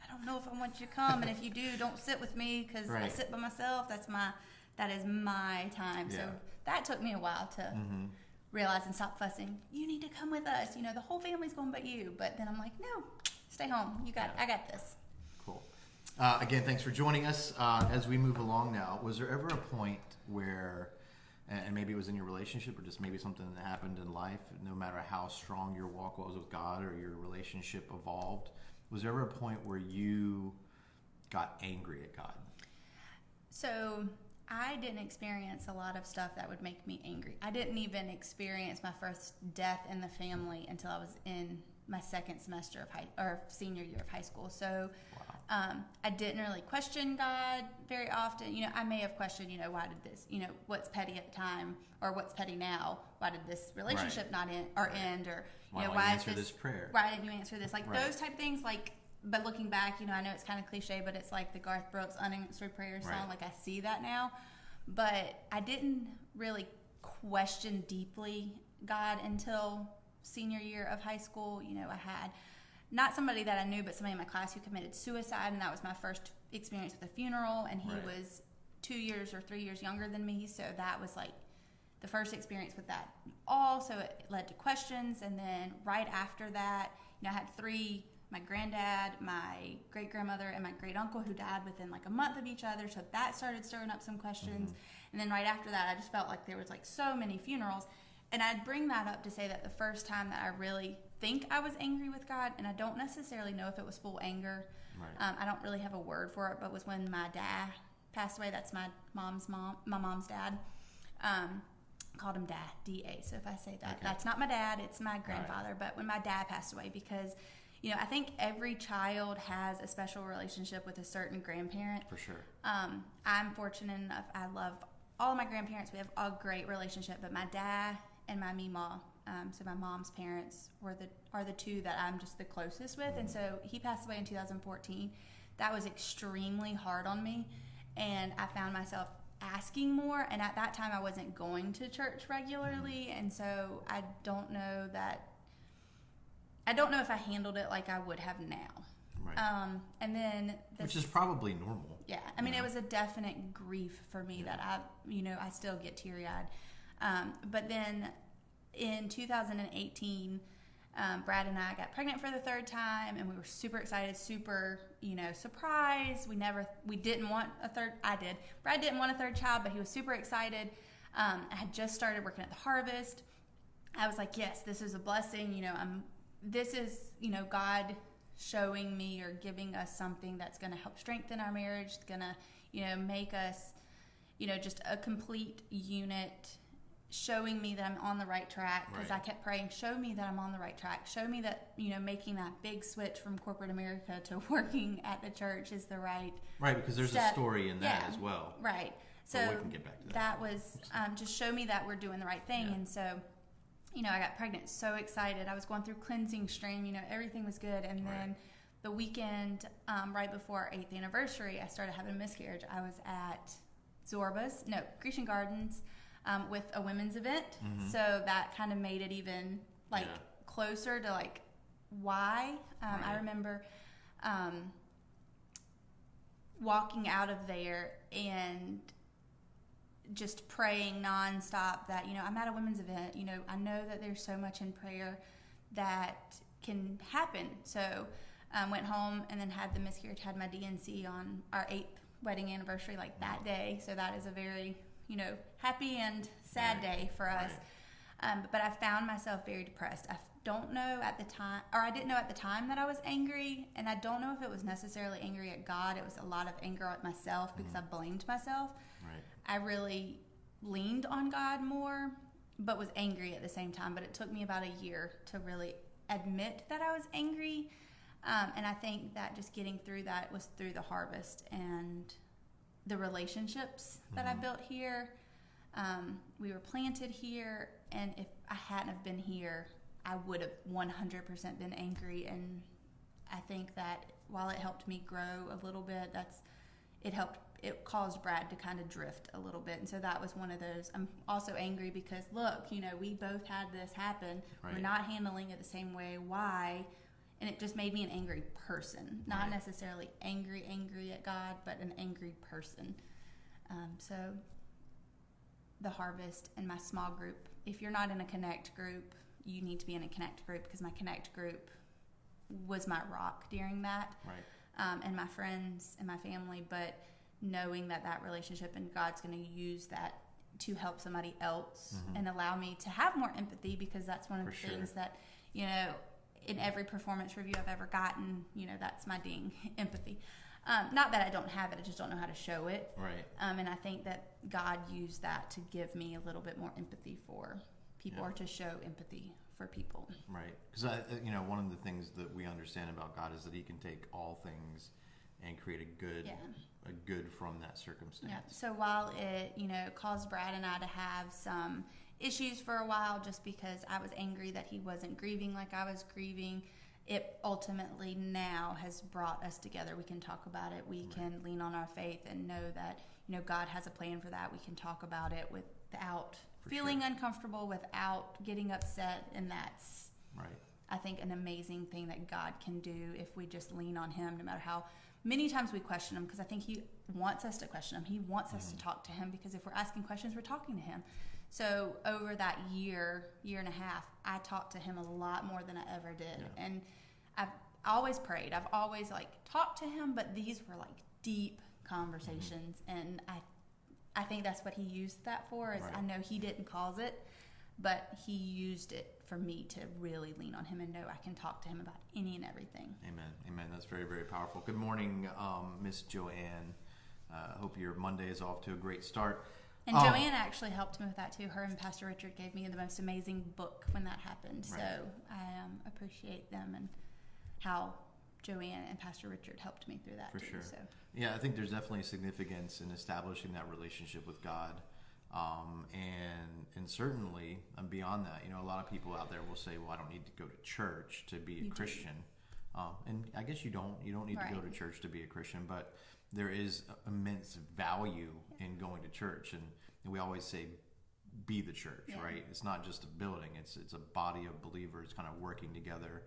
I don't know if I want you to come, and if you do, don't sit with me, because I sit by myself. That is my time. Yeah. So that took me a while to realize and stop fussing. You need to come with us. The whole family's going but you. But then I'm like, no, stay home. I got this. Cool. Again, thanks for joining us. As we move along now, was there ever a point where, and maybe it was in your relationship or just maybe something that happened in life, no matter how strong your walk was with God or your relationship evolved, was there ever a point where you got angry at God? So I didn't experience a lot of stuff that would make me angry. I didn't even experience my first death in the family until I was in my second semester of senior year of high school. So I didn't really question God very often. I may have questioned, why did this, what's petty at the time, or what's petty now? Why did this relationship not end, or why answer this prayer? Why didn't you answer this? Those type of things. But looking back, I know it's kind of cliche, but it's like the Garth Brooks unanswered prayer song. I see that now, but I didn't really question deeply God until senior year of high school. I had not somebody that I knew, but somebody in my class who committed suicide, and that was my first experience with a funeral, and he was 2 years or 3 years younger than me, so that was the first experience with that so it led to questions. And then right after that, I had three: my granddad, my great-grandmother, and my great-uncle, who died within a month of each other, so that started stirring up some questions. And then right after that, I just felt like there was so many funerals. And I'd bring that up to say that the first time that I really think I was angry with God, and I don't necessarily know if it was full anger, I don't really have a word for it, but was when my dad passed away. That's my mom's dad. Called him Dad, D-A. So if I say that, that's not my dad, it's my grandfather. But when my dad passed away, because I think every child has a special relationship with a certain grandparent. For sure. I'm fortunate enough. I love all of my grandparents. We have a great relationship, but my dad and my Meemaw, so my mom's parents, are the two that I'm just the closest with. And so he passed away in 2014. That was extremely hard on me, and I found myself asking more. And at that time, I wasn't going to church regularly, and so I don't know if I handled it like I would have now. Right. And then which is probably normal. Yeah. I mean, it was a definite grief for me that I still get teary-eyed. But then in 2018, Brad and I got pregnant for the third time, and we were super excited, super, surprised. We didn't want a third. I did. Brad didn't want a third child, but he was super excited. I had just started working at the Harvest. I was like, yes, this is a blessing. This is, God showing me or giving us something that's going to help strengthen our marriage, going to, make us, just a complete unit, showing me that I'm on the right track, because I kept praying, show me that I'm on the right track. Show me that, making that big switch from corporate America to working at the church is the right because there's step. A story in that as well. Right. So we can get back to that. That was just show me that we're doing the right thing. And so, I got pregnant, so excited. I was going through cleansing stream, everything was good. And then the weekend right before our 8th anniversary, I started having a miscarriage. I was at Grecian Gardens with a women's event. So that kind of made it even closer to why. I remember walking out of there and just praying nonstop that, I'm at a women's event. I know that there's so much in prayer that can happen. So went home and then had the miscarriage, had my DNC on our 8th wedding anniversary, like that day. So that is a very, happy and sad day for us. But I found myself very depressed. I don't know at the time, or I didn't know at the time that I was angry, and I don't know if it was necessarily angry at God. It was a lot of anger at myself because I blamed myself. Right. I really leaned on God more, but was angry at the same time. But it took me about a year to really admit that I was angry. And I think that just getting through that was through the harvest and the relationships that I built here. We were planted here, and if I hadn't have been here, I would have 100% been angry. And I think that while it helped me grow a little bit, it caused Brad to kind of drift a little bit. And so that was one of those. I'm also angry because, look, we both had this happen. Right. We're not handling it the same way. Why? And it just made me an angry person. Not necessarily angry at God, but an angry person. So the harvest and my small group. If you're not in a Connect group, you need to be in a Connect group, because my Connect group was my rock during that. Right. And my friends and my family, but knowing that relationship and God's going to use that to help somebody else and allow me to have more empathy, because that's one of the things that, in every performance review I've ever gotten, that's my ding, empathy. Not that I don't have it, I just don't know how to show it. Right. And I think that God used that to give me a little bit more empathy for people, or to show empathy for people. Right. Because, one of the things that we understand about God is that he can take all things and create a good from that circumstance. Yeah. So while it, caused Brad and I to have some issues for a while, just because I was angry that he wasn't grieving like I was grieving, it ultimately now has brought us together. We can talk about it. We can lean on our faith and know that, God has a plan for that. We can talk about it without feeling uncomfortable, without getting upset. And that's, I think, an amazing thing that God can do if we just lean on him, no matter how many times we question him, because I think he wants us to question him. He wants us to talk to him, because if we're asking questions, we're talking to him. So over that year and a half, I talked to him a lot more than I ever did. Yeah. And I've always prayed. I've always talked to him, but these were deep conversations. And I think that's what he used that for, is I know he didn't cause it, but he used it for me to really lean on him and know I can talk to him about any and everything. Amen. That's very, very powerful. Good morning, Miss Joanne. Hope your Monday is off to a great start. And Joanne actually helped me with that too. Her and Pastor Richard gave me the most amazing book when that happened. Right. So I appreciate them and how Joanne and Pastor Richard helped me through that for too. Sure. So. Yeah, I think there's definitely significance in establishing that relationship with God. And certainly beyond that, a lot of people out there will say, well, I don't need to go to church to be a Christian. And I guess you don't need to go to church to be a Christian, but there is immense value in going to church. And we always say, be the church, right? It's not just a building. It's a body of believers kind of working together,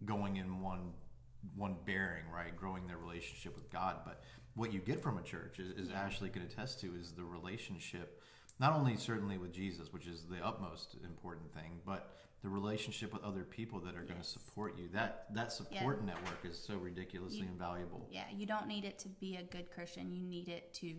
going in one bearing, right? Growing their relationship with God. But what you get from a church, as Ashley can attest to, is the relationship, not only certainly with Jesus, which is the utmost important thing, but the relationship with other people that are going to support you. That support network is so ridiculously invaluable. Yeah, you don't need it to be a good Christian. You need it to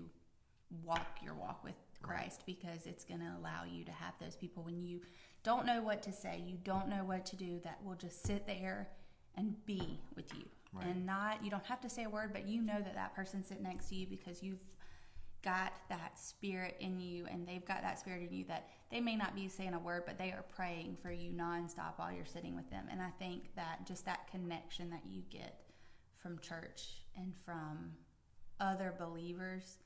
walk your walk with Christ, because it's going to allow you to have those people when you don't know what to say, you don't know what to do, that will just sit there and be with you. Right. And you don't have to say a word, but you know that person's sitting next to you because you've got that spirit in you, and they've got that spirit in you, that they may not be saying a word, but they are praying for you nonstop while you're sitting with them. And I think that just that connection that you get from church and from other believers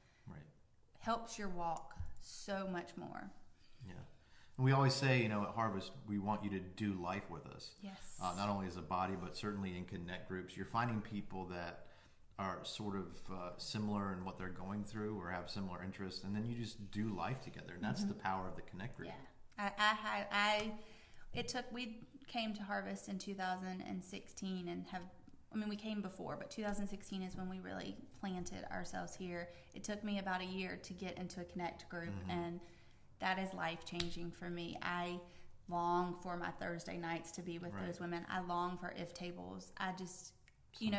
helps your walk so much more. Yeah. And we always say, at Harvest, we want you to do life with us. Yes. Not only as a body, but certainly in connect groups. You're finding people that are sort of similar in what they're going through or have similar interests, and then you just do life together, and that's the power of the connect group. Yeah, we came to Harvest in 2016 and have I mean, we came before, but 2016 is when we really planted ourselves here. It took me about a year to get into a Connect group, and that is life-changing for me. I long for my Thursday nights to be with those women. I long for if tables. I just,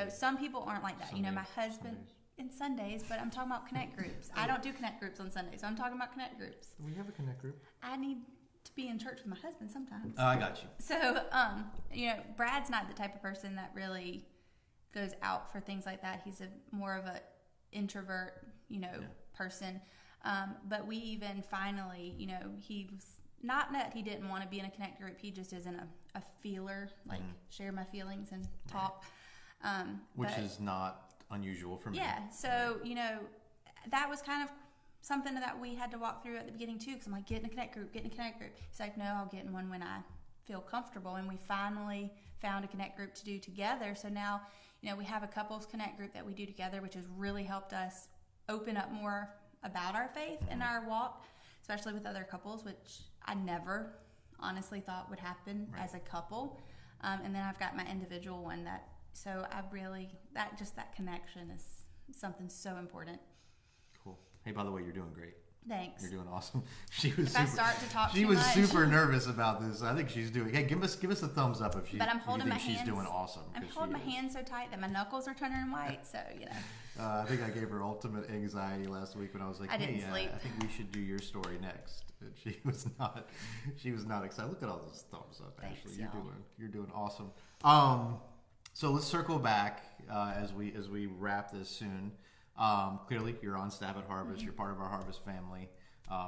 some people aren't like that. My husband... In Sundays, but I'm talking about Connect groups. I don't do Connect groups on Sundays, so I'm talking about Connect groups. We have a Connect group. I need to be in church with my husband sometimes. Oh, I got you. So, Brad's not the type of person that really goes out for things like that. He's more of a introvert, person. But we even finally, he was not that he didn't want to be in a Connect group. He just isn't a feeler, like share my feelings and talk. Which is not unusual for me. Yeah, so that was kind of something that we had to walk through at the beginning too, because I'm like, get in a Connect group. He's like, no, I'll get in one when I feel comfortable. And we finally found a Connect group to do together. So now we have a couples Connect group that we do together, which has really helped us open up more about our faith and our walk, especially with other couples, which I never honestly thought would happen as a couple. And then I've got my individual one so I really, that connection is something so important. Cool. Hey, by the way, you're doing great. Thanks. You're doing awesome. She was super nervous about this. I think she's doing. Hey, give us a thumbs up if But I'm holding my hands. She's doing awesome. I'm holding my hands so tight that my knuckles are turning white. So I think I gave her ultimate anxiety last week when I was like, I didn't sleep. I think we should do your story next. And she was not. She was not excited. Look at all those thumbs up. Thanks, Ashley, y'all. You're doing awesome. So let's circle back as we wrap this soon. Clearly, you're on staff at Harvest. You're part of our Harvest family.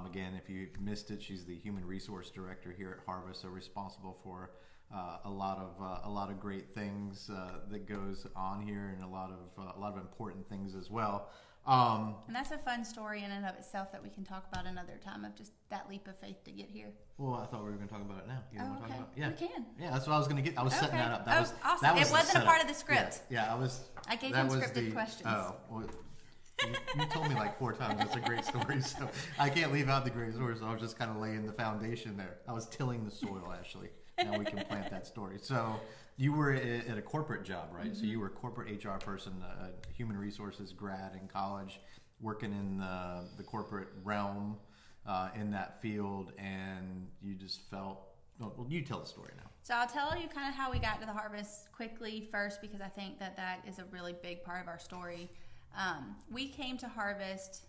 Again, if you missed it, she's the Human Resource Director here at Harvest, so responsible for a lot of great things that goes on here, and a lot of important things as well. And that's a fun story in and of itself that we can talk about another time, of just that leap of faith to get here. Well, I thought we were going to talk about it now. You want to talk about it? Yeah. We can. Yeah, that's what I was going to get. I was setting that up. That was awesome. That was it wasn't a part of the script. Yeah, I gave him scripted questions. Oh, well, you told me like 4 times it's a great story, so I can't leave out the great story, so I was just kind of laying the foundation there. I was tilling the soil, Ashley. Now we can plant that story. So you were at a corporate job, right? So you were a corporate HR person, a human resources grad in college, working in the corporate realm in that field, and you just felt, well, you tell the story now. So I'll tell you kind of how we got to the Harvest quickly first, because I think that is a really big part of our story. We came to Harvest.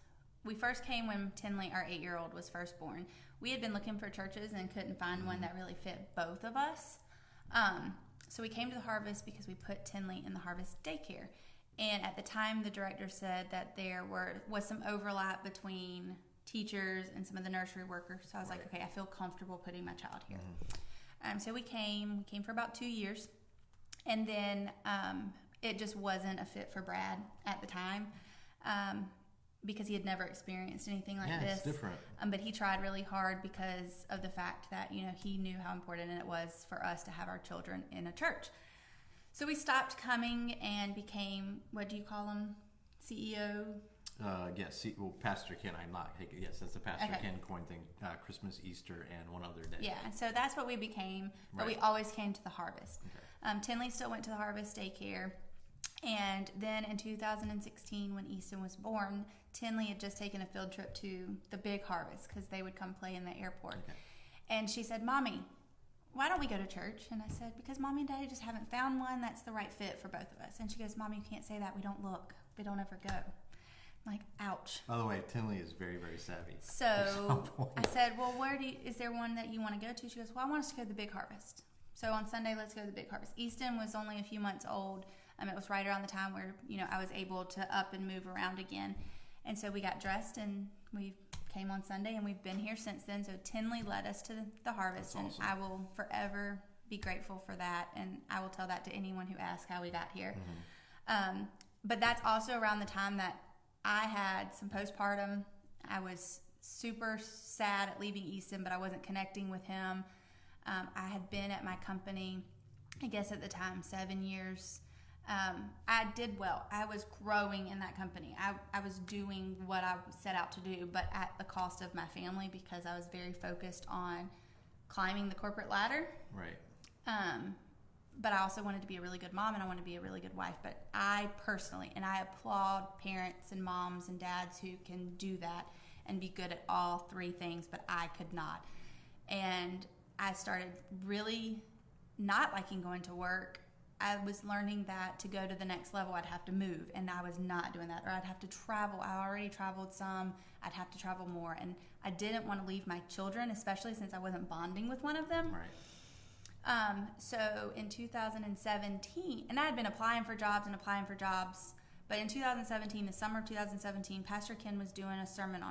We first came when Tinley, our 8-year-old, was first born. We had been looking for churches and couldn't find one that really fit both of us. So we came to the Harvest because we put Tinley in the Harvest daycare. And at the time, the director said that there was some overlap between teachers and some of the nursery workers. So I was like, okay, I feel comfortable putting my child here. So we came for about 2 years. And then it just wasn't a fit for Brad at the time. Because he had never experienced anything like this. It's different. But he tried really hard because of the fact that, he knew how important it was for us to have our children in a church. So we coming and became, what do you call him? CEO? Yes. Pastor Ken. Yes, that's the Pastor Ken coin thing. Christmas, Easter, and one other day. Yeah, so that's what we became. But we always came to the Harvest. Okay. Tinley still went to the Harvest daycare. And then in 2016, when Easton was born, Tinley had just taken a field trip to the big Harvest because they would come play in the airport. Okay. And she said, Mommy, why don't we go to church? And I said, because Mommy and Daddy just haven't found one that's the right fit for both of us. And she goes, Mommy, you can't say that. We don't look. We don't ever go. I'm like, ouch. By the way, Tinley is very, very savvy. So I said, well, is there one that you want to go to? She goes, well, I want us to go to the big Harvest. So on Sunday, let's go to the big Harvest. Easton was only a few months old. It was right around the time where, I was able to up and move around again. And so we got dressed and we came on Sunday, and we've been here since then. So Tinley led us to the Harvest, and awesome. I will forever be grateful for that. And I will tell that to anyone who asks how we got here. Mm-hmm. But that's also around the time that I had some postpartum. I was super sad at leaving Easton, but I wasn't connecting with him. I had been at my company, I guess at the time, 7 years. I did well. I was growing in that company. I was doing what I set out to do, but at the cost of my family, because I was very focused on climbing the corporate ladder. Right. but I also wanted to be a really good mom and I wanted to be a really good wife. But I personally, and I applaud parents and moms and dads who can do that and be good at all three things, but I could not. And I started really not liking going to work. I was learning that to go to the next level, I'd have to move, and I was not doing that. Or I'd have to travel. I already traveled some. I'd have to travel more. And I didn't want to leave my children, especially since I wasn't bonding with one of them. Right. So in 2017, and I had been applying for jobs, but in 2017, the summer of 2017, Pastor Ken was doing a sermon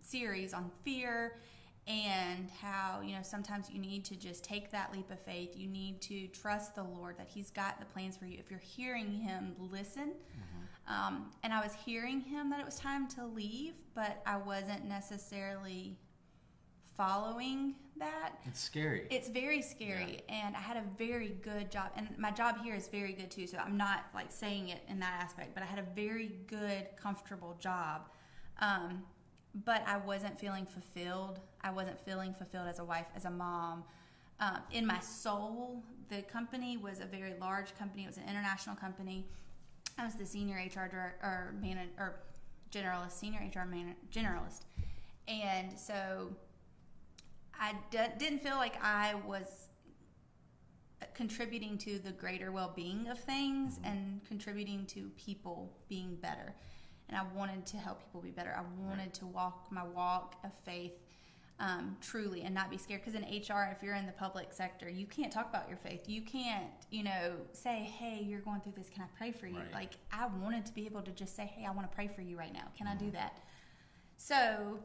series on fear and how, sometimes you need to just take that leap of faith. You need to trust the Lord that He's got the plans for you. If you're hearing Him, listen. And I was hearing Him that it was time to leave, but I wasn't necessarily following that. It's scary. It's very scary. Yeah. And I had a very good job, and my job here is very good too, so I'm not like saying it in that aspect, but I had a very good, comfortable job. But I wasn't feeling fulfilled. I wasn't feeling fulfilled as a wife, as a mom. In my soul, the company was a very large company. It was an international company. I was the senior HR director, senior HR generalist. And so I didn't feel like I was contributing to the greater well-being of things and contributing to people being better. And I wanted to help people be better. I wanted to walk my walk of faith truly and not be scared. Because in HR, if you're in the public sector, you can't talk about your faith. You can't, say, hey, you're going through this. Can I pray for you? Right. Like, I wanted to be able to just say, hey, I want to pray for you right now. Can I do that? So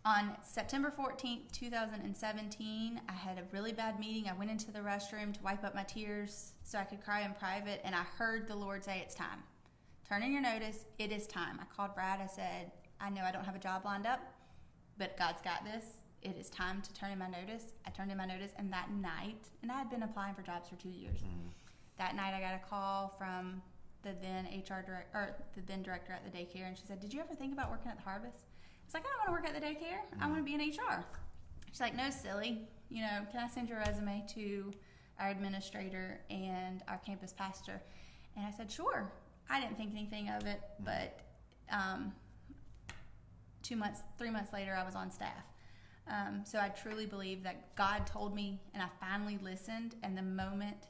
on September 14th, 2017, I had a really bad meeting. I went into the restroom to wipe up my tears so I could cry in private. And I heard the Lord say, it's time. Turn in your notice. It is time. I called Brad. I said, I know I don't have a job lined up, but God's got this. It is time to turn in my notice. I turned in my notice, and that night, and I had been applying for jobs for 2 years. That night I got a call from the then the then director at the daycare, and she said, did you ever think about working at the Harvest? I was like, I don't want to work at the daycare. I want to be in HR. She's like, no, silly. Can I send your resume to our administrator and our campus pastor? And I said, sure. I didn't think anything of it, but 3 months later, I was on staff. So I truly believe that God told me, and I finally listened, and the moment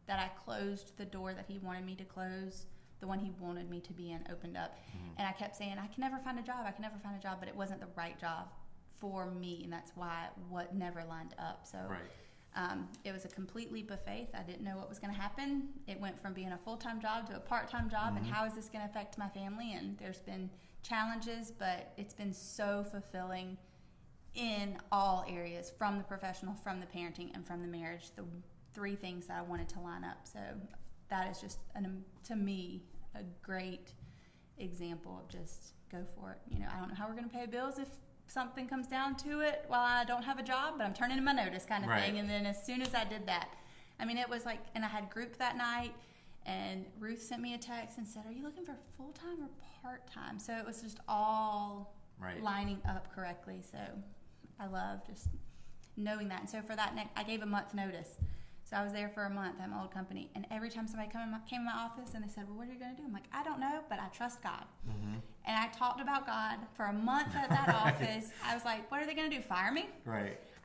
that I closed the door that He wanted me to close, the one He wanted me to be in opened up. And I kept saying, I can never find a job, but it wasn't the right job for me, and that's why what never lined up. So it was a complete leap of faith. I didn't know what was going to happen. It went from being a full-time job to a part-time job, and how is this going to affect my family? And there's been challenges, but it's been so fulfilling in all areas, from the professional, from the parenting, and from the marriage, the three things that I wanted to line up. So that is just, to me, a great example of just go for it. I don't know how we're going to pay bills if something comes down to it while I don't have a job, but I'm turning in my notice kind of thing. And then as soon as I did that, it was like, and I had group that night, and Ruth sent me a text and said, are you looking for full-time or part-time? So it was just all lining up correctly. So I love just knowing that. And so for that, I gave a month notice. So I was there for a month at my old company. And every time somebody came in my office and they said, well, what are you going to do? I'm like, I don't know, but I trust God. And I talked about God for a month at that office. I was like, what are they going to do, fire me?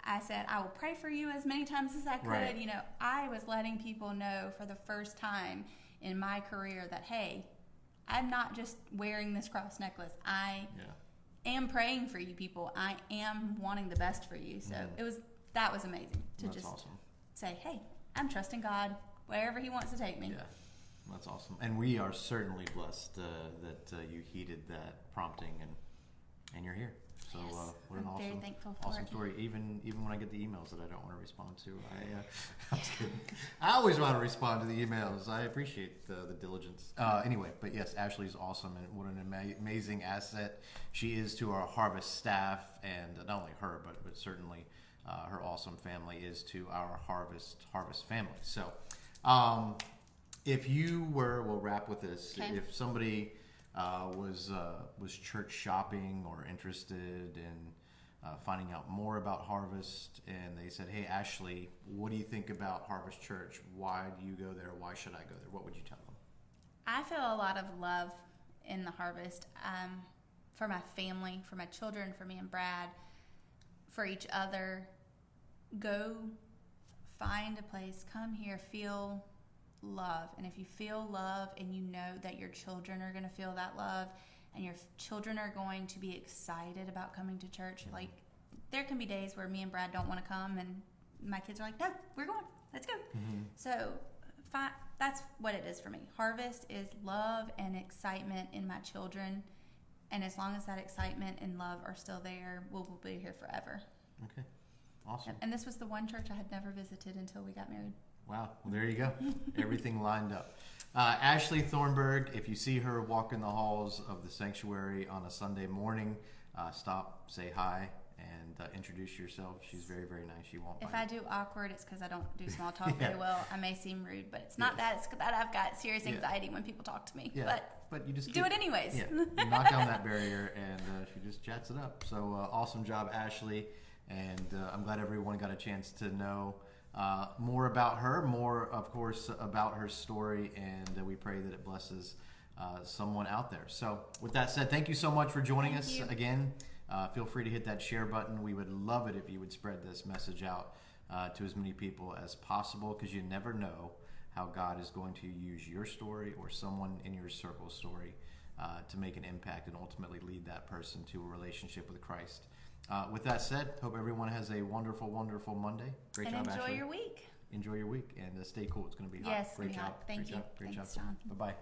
I said, I will pray for you as many times as I could. I was letting people know for the first time in my career that, hey, I'm not just wearing this cross necklace. I am praying for you people. I am wanting the best for you. So that was amazing to say, hey, I'm trusting God wherever He wants to take me. Yeah, that's awesome. And we are certainly blessed that you heeded that prompting and you're here. So what an awesome story. Even when I get the emails that I don't want to respond to, I'm just kidding. I always want to respond to the emails. I appreciate the diligence. Anyway, but yes, Ashley's awesome, and what an amazing asset she is to our Harvest staff, and not only her, but certainly her awesome family is to our Harvest family. So, if you were, we'll wrap with this. Okay. If somebody was church shopping or interested in finding out more about Harvest, and they said, hey, Ashley, what do you think about Harvest Church? Why do you go there? Why should I go there? What would you tell them? I feel a lot of love in the Harvest, for my family, for my children, for me and Brad, for each other. Go find a place, come here, feel love. And if you feel love and you know that your children are going to feel that love, and your children are going to be excited about coming to church, like there can be days where me and Brad don't want to come and my kids are like, no, we're going, let's go. So that's what it is for me. Harvest is love and excitement in my children, and as long as that excitement and love are still there, we'll be here forever. Okay, awesome. And this was the one church I had never visited until we got married. Wow, well, there you go. Everything lined up. Ashley Thornburg, if you see her walking the halls of the sanctuary on a Sunday morning, stop, say hi, and introduce yourself. She's very, very nice. She won't If bite. I do awkward, it's because I don't do small talk very well. I may seem rude, but it's not that. It's that I've got serious anxiety when people talk to me. Yeah, but you just do it anyways. Yeah, you knock down that barrier, and she just chats it up. So awesome job, Ashley, and I'm glad everyone got a chance to know more about her, more, of course, about her story, and we pray that it blesses someone out there. So with that said, thank you so much for joining us again. Feel free to hit that share button. We would love it if you would spread this message out to as many people as possible, because you never know how God is going to use your story or someone in your circle story to make an impact and ultimately lead that person to a relationship with Christ. With that said, hope everyone has a wonderful, wonderful Monday. Great job, Ashley. Enjoy your week. Enjoy your week, and stay cool. It's going to be hot. Yes, Great job. hot. Thank you. Great Thanks, job. John. Bye-bye.